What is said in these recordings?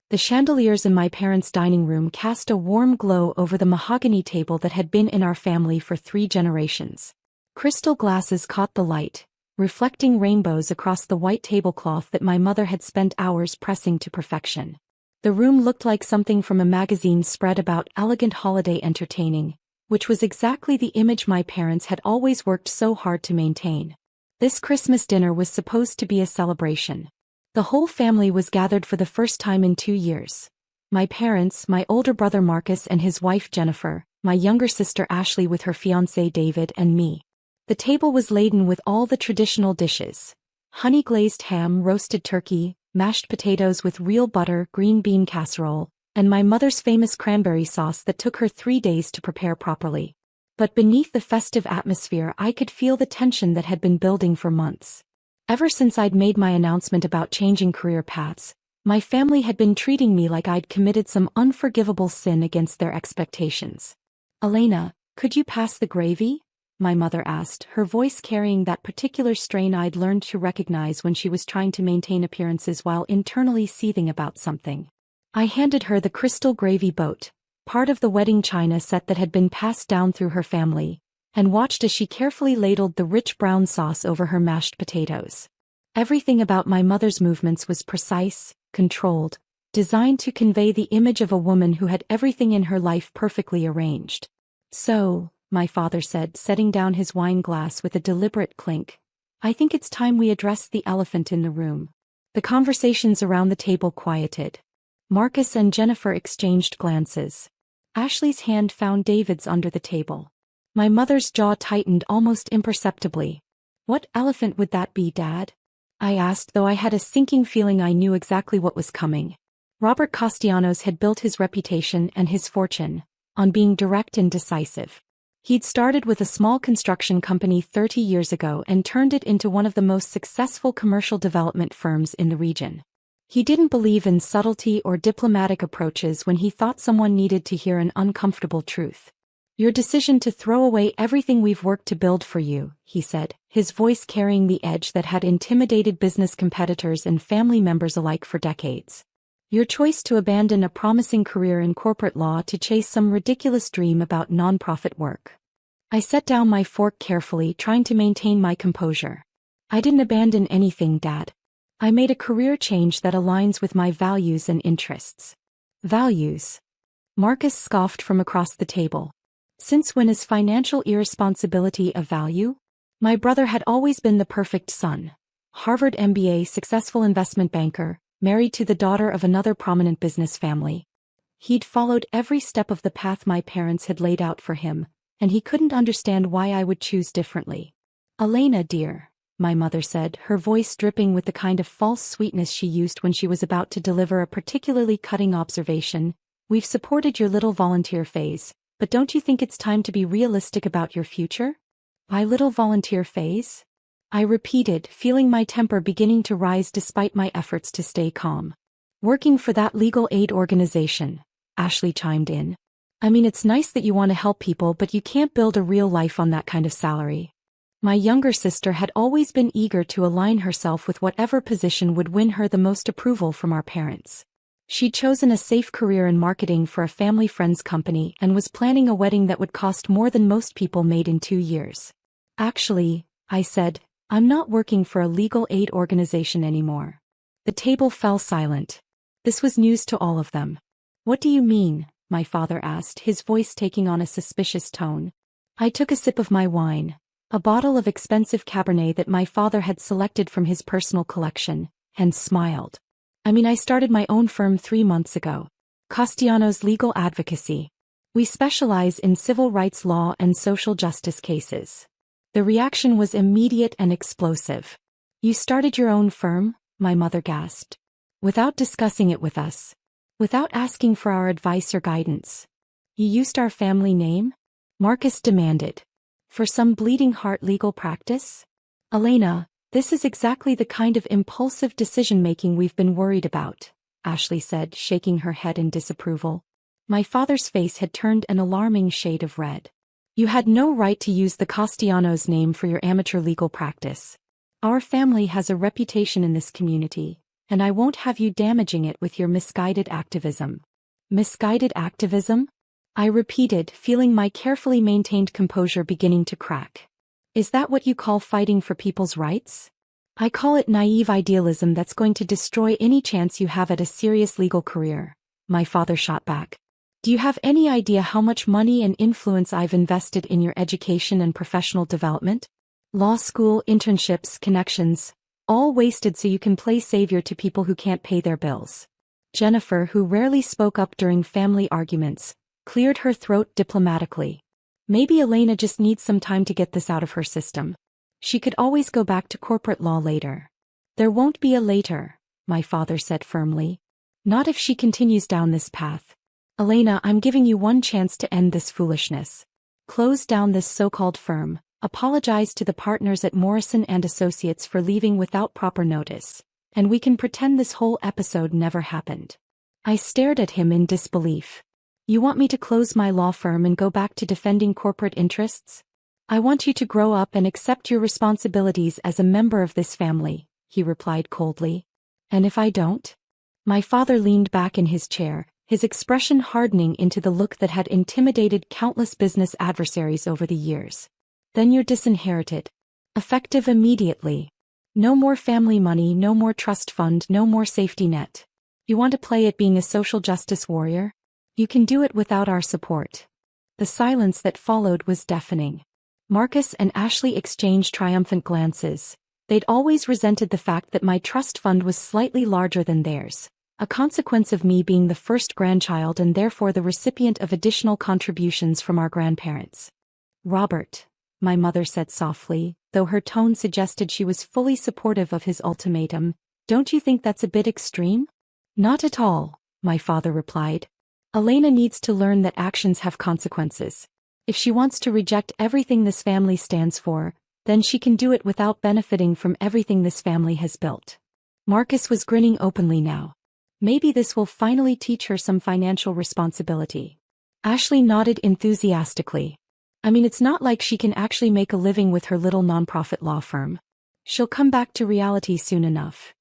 The chandeliers in my parents' dining room cast a warm glow over the mahogany table that had been in our family for 3 generations. Crystal glasses caught the light, reflecting rainbows across the white tablecloth that my mother had spent hours pressing to perfection. The room looked like something from a magazine spread about elegant holiday entertaining, which was exactly the image my parents had always worked so hard to maintain. This Christmas dinner was supposed to be a celebration. The whole family was gathered for the first time in 2 years. My parents, my older brother Marcus and his wife Jennifer, my younger sister Ashley with her fiancé David, and me. The table was laden with all the traditional dishes: honey-glazed ham, roasted turkey, mashed potatoes with real butter, green bean casserole, and my mother's famous cranberry sauce that took her 3 days to prepare properly. But beneath the festive atmosphere I could feel the tension that had been building for months. Ever since I'd made my announcement about changing career paths, my family had been treating me like I'd committed some unforgivable sin against their expectations. "Elena, could you pass the gravy?" my mother asked, her voice carrying that particular strain I'd learned to recognize when she was trying to maintain appearances while internally seething about something. I handed her the crystal gravy boat, part of the wedding china set that had been passed down through her family, and watched as she carefully ladled the rich brown sauce over her mashed potatoes. Everything about my mother's movements was precise, controlled, designed to convey the image of a woman who had everything in her life perfectly arranged. "So," my father said, setting down his wine glass with a deliberate clink, "I think it's time we address the elephant in the room." The conversations around the table quieted. Marcus and Jennifer exchanged glances. Ashley's hand found David's under the table. My mother's jaw tightened almost imperceptibly. "What elephant would that be, Dad?" I asked, though I had a sinking feeling I knew exactly what was coming. Robert Castellanos had built his reputation and his fortune on being direct and decisive. He'd started with a small construction company 30 years ago and turned it into one of the most successful commercial development firms in the region. He didn't believe in subtlety or diplomatic approaches when he thought someone needed to hear an uncomfortable truth. "Your decision to throw away everything we've worked to build for you," he said, his voice carrying the edge that had intimidated business competitors and family members alike for decades. "Your choice to abandon a promising career in corporate law to chase some ridiculous dream about nonprofit work." I set down my fork carefully, trying to maintain my composure. "I didn't abandon anything, Dad. I made a career change that aligns with my values and interests." "Values?" Marcus scoffed from across the table. "Since when is financial irresponsibility a value?" My brother had always been the perfect son. Harvard MBA, successful investment banker, married to the daughter of another prominent business family. He'd followed every step of the path my parents had laid out for him, and he couldn't understand why I would choose differently. "Elena, dear," my mother said, her voice dripping with the kind of false sweetness she used when she was about to deliver a particularly cutting observation, "we've supported your little volunteer phase, but don't you think it's time to be realistic about your future?" "My little volunteer phase?" I repeated, feeling my temper beginning to rise despite my efforts to stay calm. "Working for that legal aid organization," Ashley chimed in. "I mean, it's nice that you want to help people, but you can't build a real life on that kind of salary." My younger sister had always been eager to align herself with whatever position would win her the most approval from our parents. She'd chosen a safe career in marketing for a family friend's company and was planning a wedding that would cost more than most people made in 2 years. "Actually," I said, "I'm not working for a legal aid organization anymore." The table fell silent. This was news to all of them. "What do you mean?" my father asked, his voice taking on a suspicious tone. I took a sip of my wine, a bottle of expensive Cabernet that my father had selected from his personal collection, and smiled. "I mean, I started my own firm 3 months ago. Castellanos Legal Advocacy. We specialize in civil rights law and social justice cases." The reaction was immediate and explosive. "You started your own firm?" my mother gasped. "Without discussing it with us. Without asking for our advice or guidance. You used our family name?" Marcus demanded. "For some bleeding heart legal practice?" "Elena, this is exactly the kind of impulsive decision-making we've been worried about," Ashley said, shaking her head in disapproval. My father's face had turned an alarming shade of red. "You had no right to use the Castellanos name for your amateur legal practice. Our family has a reputation in this community, and I won't have you damaging it with your misguided activism. Misguided activism? I repeated, feeling my carefully maintained composure beginning to crack. Is that what you call fighting for people's rights? I call it naive idealism that's going to destroy any chance you have at a serious legal career, my father shot back. Do you have any idea how much money and influence I've invested in your education and professional development? Law school, internships, connections, all wasted so you can play savior to people who can't pay their bills. Jennifer, who rarely spoke up during family arguments, cleared her throat diplomatically. Maybe Elena just needs some time to get this out of her system. She could always go back to corporate law later. There won't be a later, my father said firmly. Not if she continues down this path. Elena, I'm giving you one chance to end this foolishness. Close down this so-called firm, apologize to the partners at Morrison & Associates for leaving without proper notice, and we can pretend this whole episode never happened. I stared at him in disbelief. You want me to close my law firm and go back to defending corporate interests? I want you to grow up and accept your responsibilities as a member of this family, he replied coldly. And if I don't? My father leaned back in his chair, his expression hardening into the look that had intimidated countless business adversaries over the years. Then you're disinherited. Effective immediately. No more family money, no more trust fund, no more safety net. You want to play at being a social justice warrior? You can do it without our support. The silence that followed was deafening. Marcus and Ashley exchanged triumphant glances. They'd always resented the fact that my trust fund was slightly larger than theirs, a consequence of me being the first grandchild and therefore the recipient of additional contributions from our grandparents. Robert, my mother said softly, though her tone suggested she was fully supportive of his ultimatum, don't you think that's a bit extreme? Not at all, my father replied. Elena needs to learn that actions have consequences. If she wants to reject everything this family stands for, then she can do it without benefiting from everything this family has built. Marcus was grinning openly now. Maybe this will finally teach her some financial responsibility. Ashley nodded enthusiastically. I mean, it's not like she can actually make a living with her little nonprofit law firm. She'll come back to reality soon enough.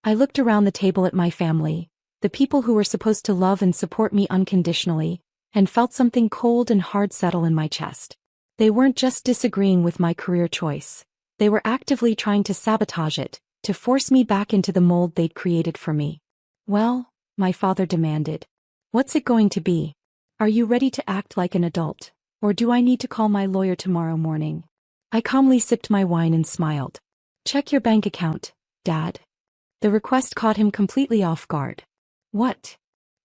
I looked around the table at my family, the people who were supposed to love and support me unconditionally, and felt something cold and hard settle in my chest. They weren't just disagreeing with my career choice. They were actively trying to sabotage it, to force me back into the mold they'd created for me. Well, my father demanded. What's it going to be? Are you ready to act like an adult, or do I need to call my lawyer tomorrow morning? I calmly sipped my wine and smiled. Check your bank account, Dad. The request caught him completely off guard. What?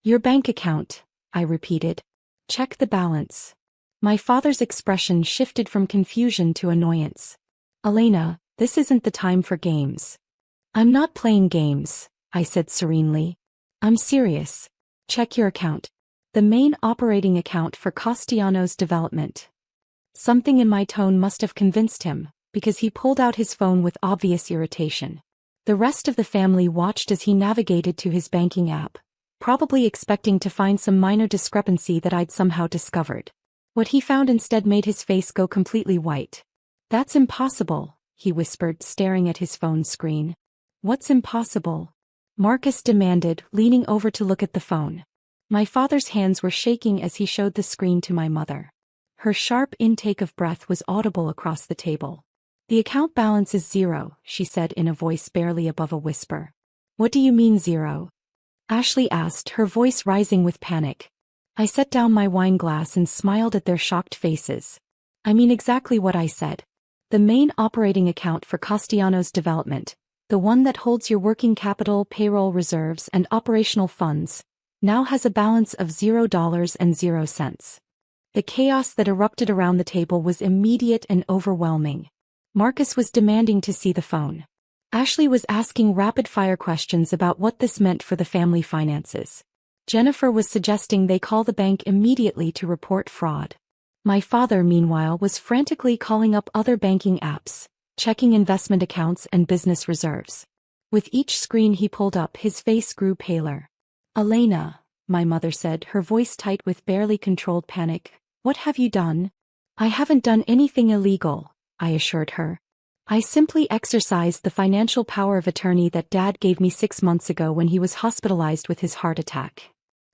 Your bank account, I repeated. Check the balance. My father's expression shifted from confusion to annoyance. Elena, this isn't the time for games. I'm not playing games, I said serenely. I'm serious. Check your account. The main operating account for Castellanos Development. Something in my tone must have convinced him, because he pulled out his phone with obvious irritation. The rest of the family watched as he navigated to his banking app, probably expecting to find some minor discrepancy that I'd somehow discovered. What he found instead made his face go completely white. That's impossible, he whispered, staring at his phone screen. What's impossible? Marcus demanded, leaning over to look at the phone. My father's hands were shaking as he showed the screen to my mother. Her sharp intake of breath was audible across the table. The account balance is 0, she said in a voice barely above a whisper. What do you mean 0? Ashley asked, her voice rising with panic. I set down my wine glass and smiled at their shocked faces. I mean exactly what I said. The main operating account for Castellanos Development, the one that holds your working capital, payroll reserves, and operational funds, now has a balance of $0. The chaos that erupted around the table was immediate and overwhelming. Marcus was demanding to see the phone. Ashley was asking rapid-fire questions about what this meant for the family finances. Jennifer was suggesting they call the bank immediately to report fraud. My father, meanwhile, was frantically calling up other banking apps, checking investment accounts and business reserves. With each screen he pulled up, his face grew paler. Elena, my mother said, her voice tight with barely controlled panic, what have you done? I haven't done anything illegal, I assured her. I simply exercised the financial power of attorney that Dad gave me 6 months ago when he was hospitalized with his heart attack.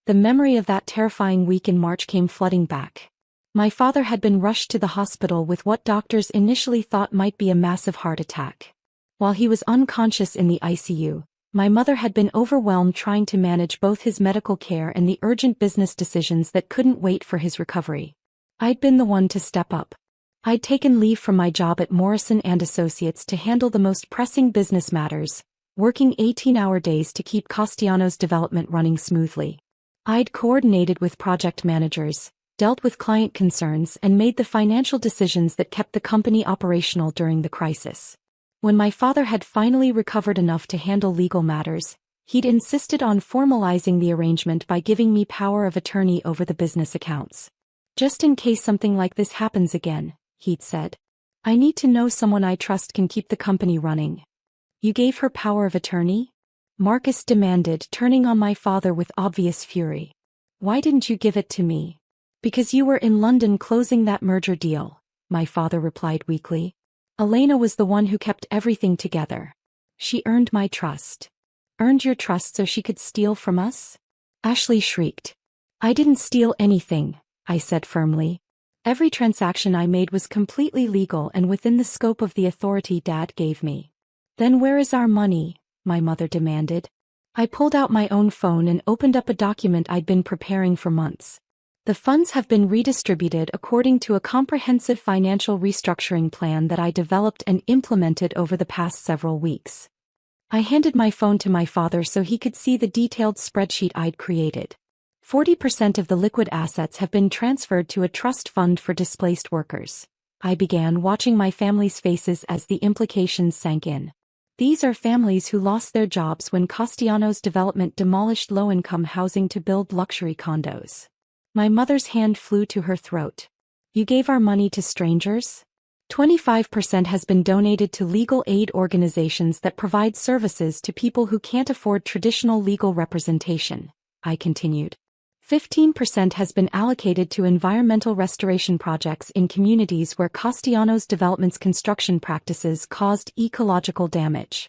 The memory of that terrifying week in March came flooding back. My father had been rushed to the hospital with what doctors initially thought might be a massive heart attack. While he was unconscious in the ICU, my mother had been overwhelmed trying to manage both his medical care and the urgent business decisions that couldn't wait for his recovery. I'd been the one to step up. I'd taken leave from my job at Morrison & Associates to handle the most pressing business matters, working 18-hour days to keep Castellanos' development running smoothly. I'd coordinated with project managers, dealt with client concerns, and made the financial decisions that kept the company operational during the crisis. When my father had finally recovered enough to handle legal matters, he'd insisted on formalizing the arrangement by giving me power of attorney over the business accounts. Just in case something like this happens again, he'd said. I need to know someone I trust can keep the company running. You gave her power of attorney? Marcus demanded, turning on my father with obvious fury. Why didn't you give it to me? Because you were in London closing that merger deal, my father replied weakly. Elena was the one who kept everything together. She earned my trust. Earned your trust so she could steal from us? Ashley shrieked. I didn't steal anything, I said firmly. Every transaction I made was completely legal and within the scope of the authority Dad gave me. Then where is our money? My mother demanded. I pulled out my own phone and opened up a document I'd been preparing for months. The funds have been redistributed according to a comprehensive financial restructuring plan that I developed and implemented over the past several weeks. I handed my phone to my father so he could see the detailed spreadsheet I'd created. 40% of the liquid assets have been transferred to a trust fund for displaced workers. I began, watching my family's faces as the implications sank in. These are families who lost their jobs when Castellanos Development demolished low-income housing to build luxury condos. My mother's hand flew to her throat. You gave our money to strangers? 25% has been donated to legal aid organizations that provide services to people who can't afford traditional legal representation, I continued. 15% has been allocated to environmental restoration projects in communities where Castellanos Development's construction practices caused ecological damage.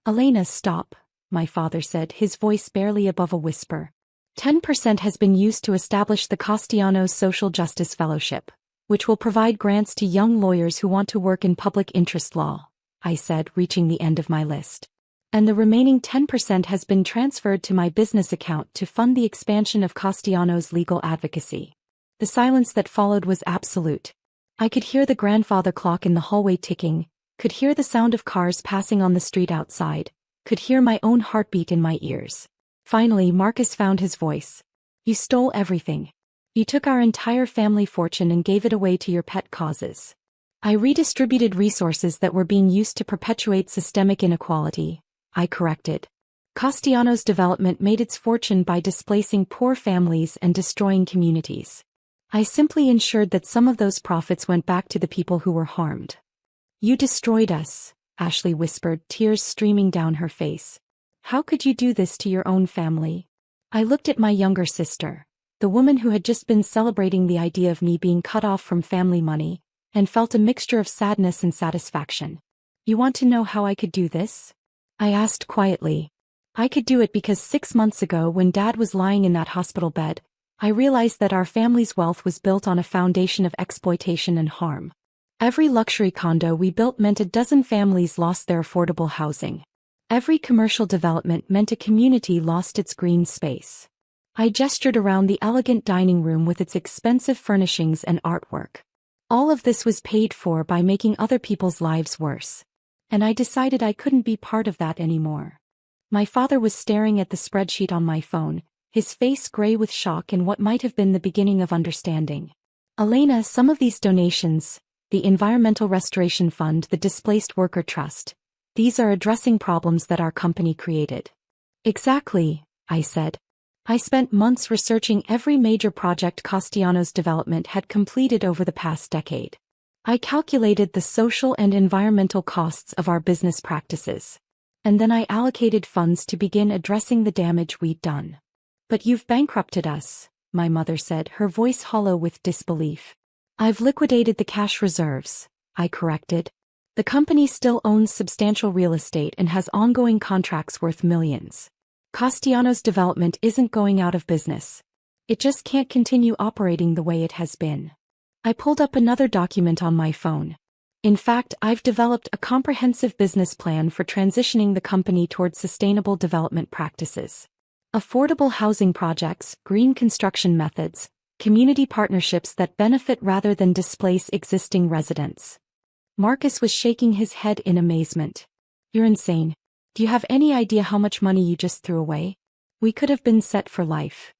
Elena, stop, my father said, his voice barely above a whisper. 10% has been used to establish the Castellanos Social Justice Fellowship, which will provide grants to young lawyers who want to work in public interest law, I said, reaching the end of my list. And the remaining 10% has been transferred to my business account to fund the expansion of Castellanos' legal advocacy. The silence that followed was absolute. I could hear the grandfather clock in the hallway ticking, could hear the sound of cars passing on the street outside, could hear my own heartbeat in my ears. Finally, Marcus found his voice. You stole everything. You took our entire family fortune and gave it away to your pet causes. I redistributed resources that were being used to perpetuate systemic inequality, I corrected. Castellanos Development made its fortune by displacing poor families and destroying communities. I simply ensured that some of those profits went back to the people who were harmed. You destroyed us, Ashley whispered, tears streaming down her face. How could you do this to your own family? I looked at my younger sister, the woman who had just been celebrating the idea of me being cut off from family money, and felt a mixture of sadness and satisfaction. You want to know how I could do this? I asked quietly. I could do it because 6 months ago, when Dad was lying in that hospital bed, I realized that our family's wealth was built on a foundation of exploitation and harm. Every luxury condo we built meant a dozen families lost their affordable housing. Every commercial development meant a community lost its green space. I gestured around the elegant dining room with its expensive furnishings and artwork. All of this was paid for by making other people's lives worse. And I decided I couldn't be part of that anymore. My father was staring at the spreadsheet on my phone, his face gray with shock and what might have been the beginning of understanding. Elena, some of these donations, the Environmental Restoration Fund, the Displaced Worker Trust, these are addressing problems that our company created. Exactly, I said. I spent months researching every major project Castellanos Development had completed over the past decade. I calculated the social and environmental costs of our business practices. And then I allocated funds to begin addressing the damage we'd done. But you've bankrupted us, my mother said, her voice hollow with disbelief. I've liquidated the cash reserves, I corrected. The company still owns substantial real estate and has ongoing contracts worth millions. Castellanos Development isn't going out of business. It just can't continue operating the way it has been. I pulled up another document on my phone. In fact, I've developed a comprehensive business plan for transitioning the company towards sustainable development practices. Affordable housing projects, green construction methods, community partnerships that benefit rather than displace existing residents. Marcus was shaking his head in amazement. You're insane. Do you have any idea how much money you just threw away? We could have been set for life.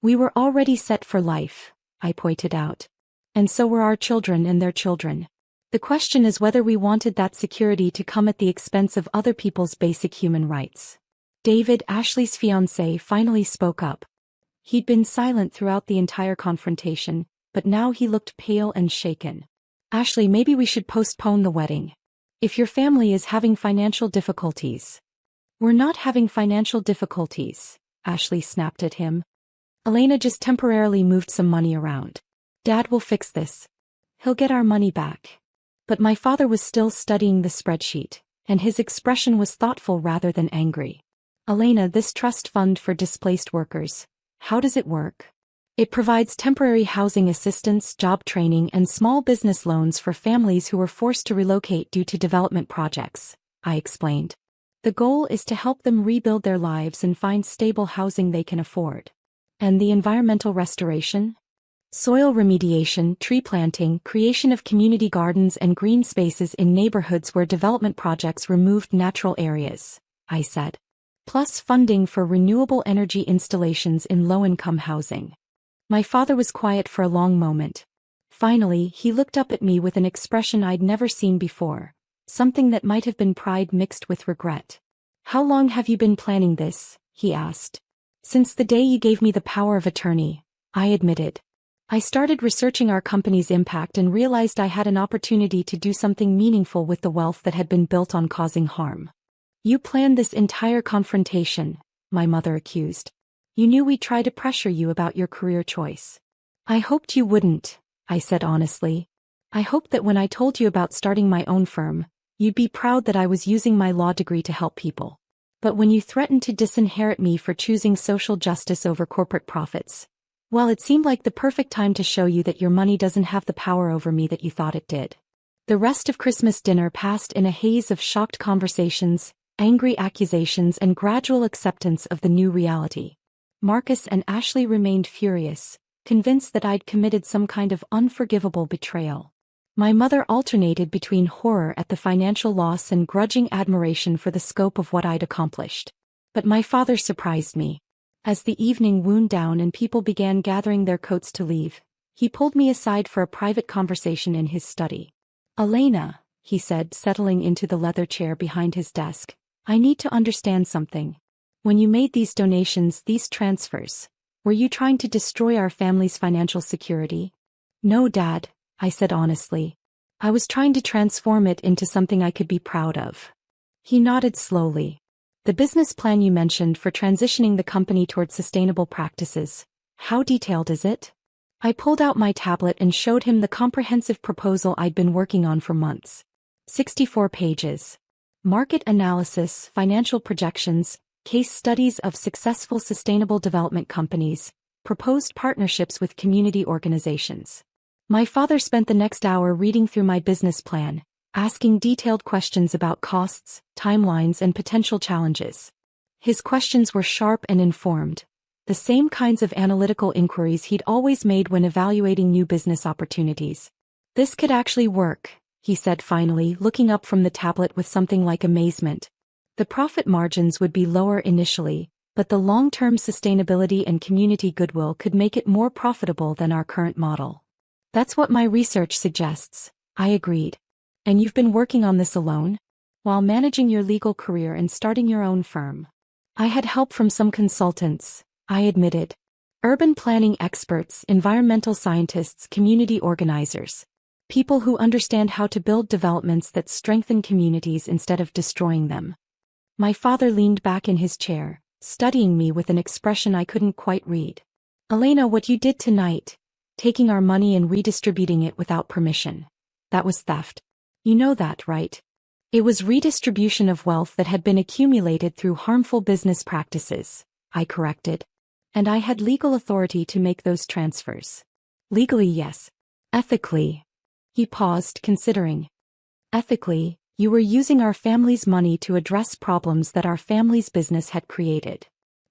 We were already set for life, I pointed out. And so were our children and their children. The question is whether we wanted that security to come at the expense of other people's basic human rights. David, Ashley's fiancé, finally spoke up. He'd been silent throughout the entire confrontation, but now he looked pale and shaken. Ashley, maybe we should postpone the wedding. If your family is having financial difficulties. We're not having financial difficulties, Ashley snapped at him. Elena just temporarily moved some money around. Dad will fix this. He'll get our money back. But my father was still studying the spreadsheet, and his expression was thoughtful rather than angry. Elena, this trust fund for displaced workers, how does it work? It provides temporary housing assistance, job training, and small business loans for families who were forced to relocate due to development projects, I explained. The goal is to help them rebuild their lives and find stable housing they can afford. And the environmental restoration? Soil remediation, tree planting, creation of community gardens and green spaces in neighborhoods where development projects removed natural areas, I said. Plus funding for renewable energy installations in low-income housing. My father was quiet for a long moment. Finally, he looked up at me with an expression I'd never seen before, something that might have been pride mixed with regret. How long have you been planning this? He asked. Since the day you gave me the power of attorney, I admitted. I started researching our company's impact and realized I had an opportunity to do something meaningful with the wealth that had been built on causing harm. You planned this entire confrontation, my mother accused. You knew we'd try to pressure you about your career choice. I hoped you wouldn't, I said honestly. I hoped that when I told you about starting my own firm, you'd be proud that I was using my law degree to help people. But when you threatened to disinherit me for choosing social justice over corporate profits, well, it seemed like the perfect time to show you that your money doesn't have the power over me that you thought it did. The rest of Christmas dinner passed in a haze of shocked conversations, angry accusations, and gradual acceptance of the new reality. Marcus and Ashley remained furious, convinced that I'd committed some kind of unforgivable betrayal. My mother alternated between horror at the financial loss and grudging admiration for the scope of what I'd accomplished. But my father surprised me. As the evening wound down and people began gathering their coats to leave, he pulled me aside for a private conversation in his study. Elena, he said, settling into the leather chair behind his desk, I need to understand something. When you made these donations, these transfers, were you trying to destroy our family's financial security? No, Dad, I said honestly. I was trying to transform it into something I could be proud of. He nodded slowly. The business plan you mentioned for transitioning the company towards sustainable practices, how detailed is it? I pulled out my tablet and showed him the comprehensive proposal I'd been working on for months. 64 pages. Market analysis, financial projections, case studies of successful sustainable development companies, proposed partnerships with community organizations. My father spent the next hour reading through my business plan, asking detailed questions about costs, timelines, and potential challenges. His questions were sharp and informed, the same kinds of analytical inquiries he'd always made when evaluating new business opportunities. This could actually work, he said finally, looking up from the tablet with something like amazement. The profit margins would be lower initially, but the long-term sustainability and community goodwill could make it more profitable than our current model. That's what my research suggests, I agreed. And you've been working on this alone? While managing your legal career and starting your own firm. I had help from some consultants, I admitted. Urban planning experts, environmental scientists, community organizers. People who understand how to build developments that strengthen communities instead of destroying them. My father leaned back in his chair, studying me with an expression I couldn't quite read. Elena, what you did tonight, taking our money and redistributing it without permission. That was theft. You know that, right? It was redistribution of wealth that had been accumulated through harmful business practices, I corrected. And I had legal authority to make those transfers. Legally, yes. Ethically. He paused, considering. Ethically, you were using our family's money to address problems that our family's business had created.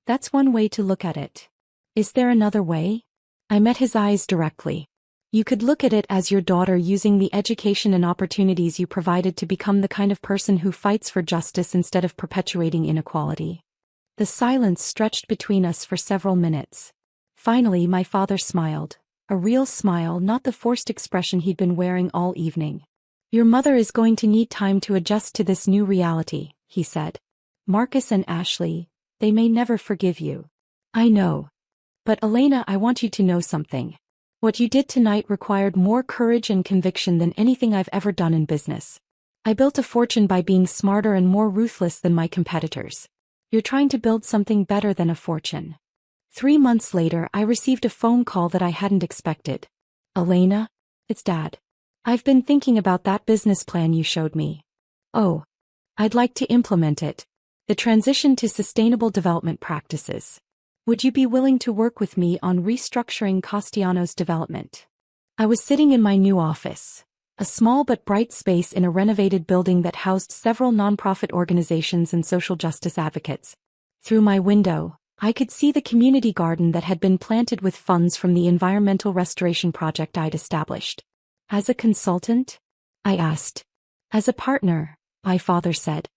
That's one way to look at it. Is there another way? I met his eyes directly. You could look at it as your daughter using the education and opportunities you provided to become the kind of person who fights for justice instead of perpetuating inequality. The silence stretched between us for several minutes. Finally, my father smiled. A real smile, not the forced expression he'd been wearing all evening. Your mother is going to need time to adjust to this new reality, he said. Marcus and Ashley, they may never forgive you. I know. But Elena, I want you to know something. What you did tonight required more courage and conviction than anything I've ever done in business. I built a fortune by being smarter and more ruthless than my competitors. You're trying to build something better than a fortune. 3 months later, I received a phone call that I hadn't expected. Elena? It's Dad. I've been thinking about that business plan you showed me. Oh. I'd like to implement it. The transition to sustainable development practices. Would you be willing to work with me on restructuring Castellanos development? I was sitting in my new office, a small but bright space in a renovated building that housed several nonprofit organizations and social justice advocates. Through my window, I could see the community garden that had been planted with funds from the environmental restoration project I'd established. As a consultant? I asked. As a partner, my father said.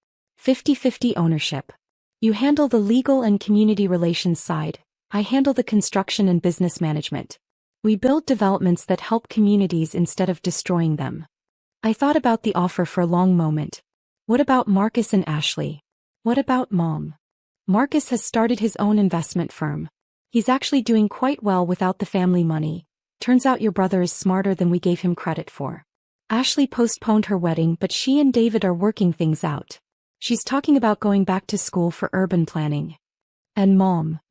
50-50 ownership. You handle the legal and community relations side, I handle the construction and business management. We build developments that help communities instead of destroying them. I thought about the offer for a long moment. What about Marcus and Ashley? What about Mom? Marcus has started his own investment firm. He's actually doing quite well without the family money. Turns out your brother is smarter than we gave him credit for. Ashley postponed her wedding, but she and David are working things out. She's talking about going back to school for urban planning. And Mom.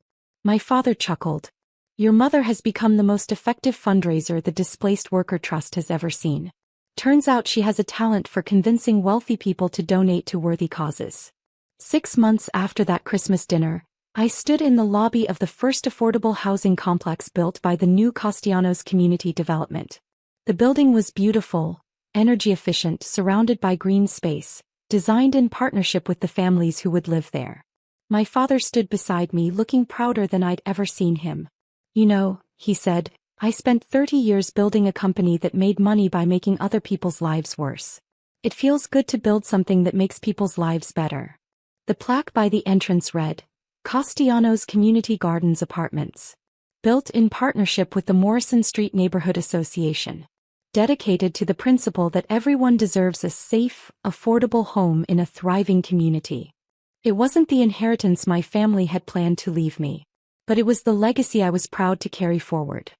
My father chuckled. Your mother has become the most effective fundraiser the Displaced Worker Trust has ever seen. Turns out she has a talent for convincing wealthy people to donate to worthy causes. 6 months after that Christmas dinner, I stood in the lobby of the first affordable housing complex built by the new Castellanos Community Development. The building was beautiful, energy efficient, surrounded by green space, designed in partnership with the families who would live there. My father stood beside me, looking prouder than I'd ever seen him. You know, he said, I spent 30 years building a company that made money by making other people's lives worse. It feels good to build something that makes people's lives better. The plaque by the entrance read, Castellanos Community Gardens Apartments. Built in partnership with the Morrison Street Neighborhood Association. Dedicated to the principle that everyone deserves a safe, affordable home in a thriving community. It wasn't the inheritance my family had planned to leave me, but it was the legacy I was proud to carry forward.